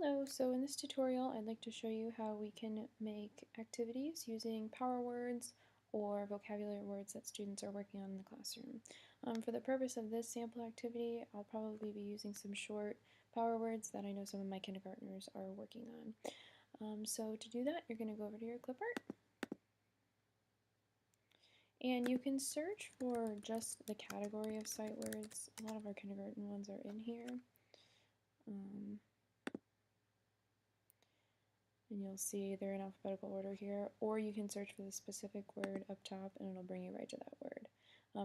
Hello, so in this tutorial I'd like to show you how we can make activities using power words or vocabulary words that students are working on in the classroom. For the purpose of this sample activity, I'll probably be using some short power words that I know some of my kindergartners are working on. So to do that, you're going to go over to your clipart. And you can search for just the category of sight words. A lot of our kindergarten ones are in here. And you'll see they're in alphabetical order here, or you can search for the specific word up top and it'll bring you right to that word.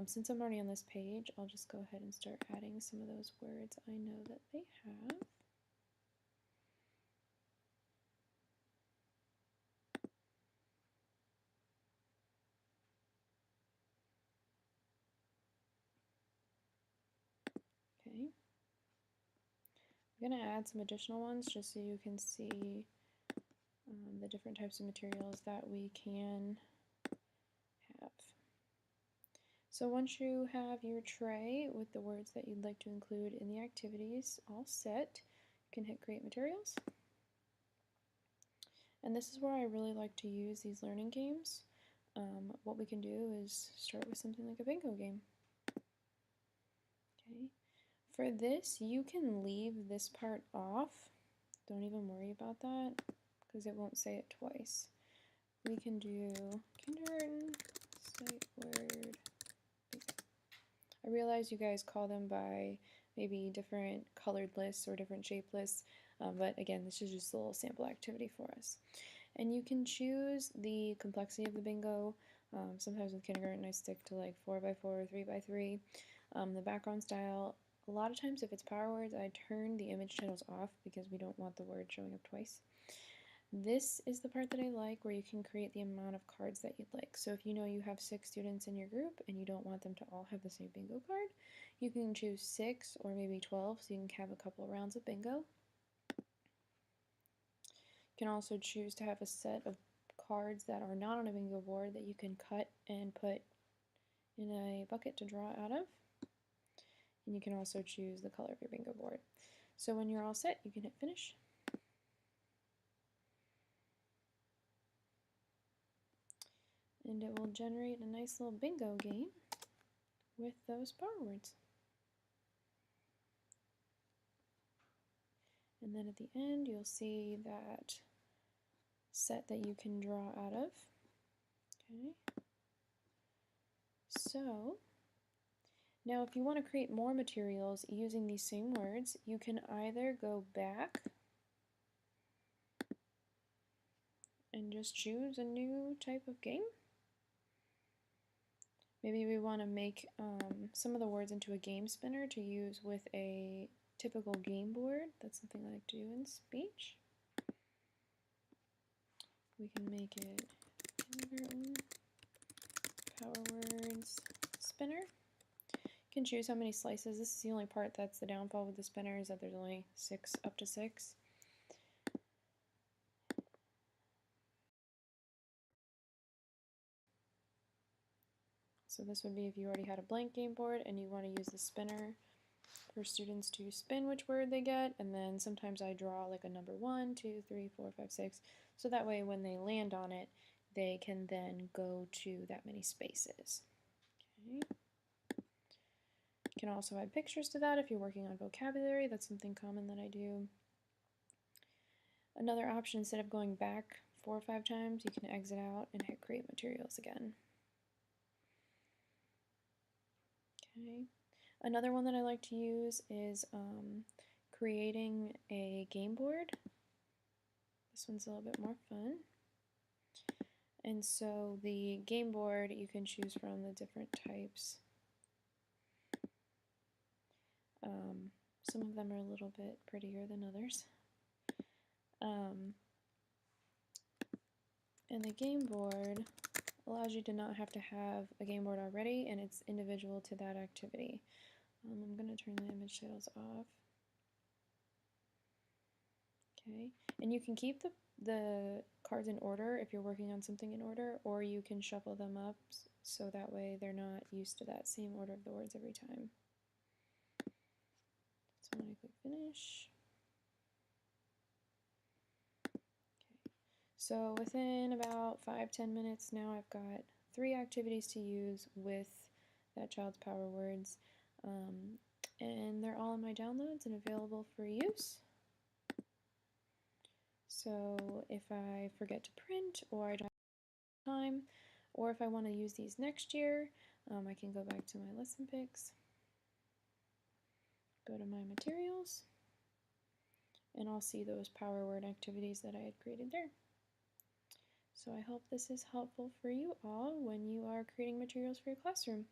Since I'm already on this page, I'll just go ahead and start adding some of those words I know that they have. Okay. I'm going to add some additional ones just so you can see the different types of materials that we can have. So once you have your tray with the words that you'd like to include in the activities all set, you can hit Create Materials. And this is where I really like to use these learning games. What we can do is start with something like a bingo game. Okay. For this, you can leave this part off. Don't even worry about that because it won't say it twice. We can do kindergarten sight word bingo. I realize you guys call them by maybe different colored lists or different shaped lists, but again, this is just a little sample activity for us. And you can choose the complexity of the bingo. Sometimes with kindergarten I stick to like 4x4 or 3x3. The background style, a lot of times if it's power words, I turn the image titles off because we don't want the word showing up twice. This is the part that I like, where you can create the amount of cards that you'd like. So if you know you have 6 students in your group and you don't want them to all have the same bingo card, you can choose 6 or maybe 12 so you can have a couple of rounds of bingo. You can also choose to have a set of cards that are not on a bingo board that you can cut and put in a bucket to draw out of. And you can also choose the color of your bingo board. So when you're all set, you can hit finish. And it will generate a nice little bingo game with those power words. And then at the end, you'll see that set that you can draw out of. Okay. So now if you want to create more materials using these same words, you can either go back and just choose a new type of game. Maybe we want to make some of the words into a game spinner to use with a typical game board. That's something I like to do in speech. We can make it kindergarten power words spinner. You can choose how many slices. This is the only part that's the downfall with the spinner, is that there's only 6 up to 6. So this would be if you already had a blank game board and you want to use the spinner for students to spin which word they get, and then sometimes I draw like a number 1, 2, 3, 4, 5, 6, so that way when they land on it, they can then go to that many spaces. Okay. You can also add pictures to that if you're working on vocabulary. That's something common that I do. Another option, instead of going back 4 or 5 times, you can exit out and hit Create Materials again. Okay. Another one that I like to use is creating a game board. This one's a little bit more fun. And so the game board, you can choose from the different types. Some of them are a little bit prettier than others. And the game board allows you to not have to have a game board already, and it's individual to that activity. I'm going to turn the image titles off. Okay, and you can keep the cards in order if you're working on something in order, or you can shuffle them up so that way they're not used to that same order of the words every time. So when I click finish, So within about 5-10 minutes now, I've got 3 activities to use with that child's power words, and they're all in my downloads and available for use. So if I forget to print, or I don't have time, or if I want to use these next year, I can go back to my LessonPix, go to my materials, and I'll see those power word activities that I had created there. So I hope this is helpful for you all when you are creating materials for your classroom.